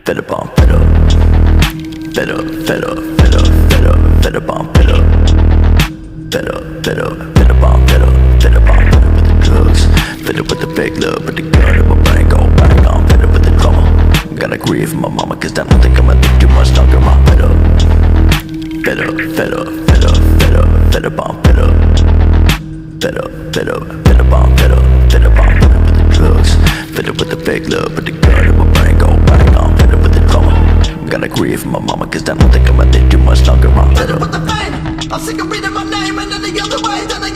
fed up on fed up, fed up, fed up, fed up, fed up, fed up on fed up, fed up, fed up, fed up on fed up, fed up on fed up with the drugs, fed up with the fake love, but the gun in my brain go bang on, fed up with the drama. Gotta grieve my mama, cause I don't think I'ma live too much longer. I'm fed up, fed up, fed up, fed up, fed up, fed up on fed up, fed up, fed up, fed up on fed up, fed up on fed up with the drugs, fed up with the fake love, but the gun in my brain go bang on, fed up with the drama. Gotta grieve my mama, cause I don't think I'ma live too much longer. I'm fed up with the pain, I'm sick of reading my name and any other way that I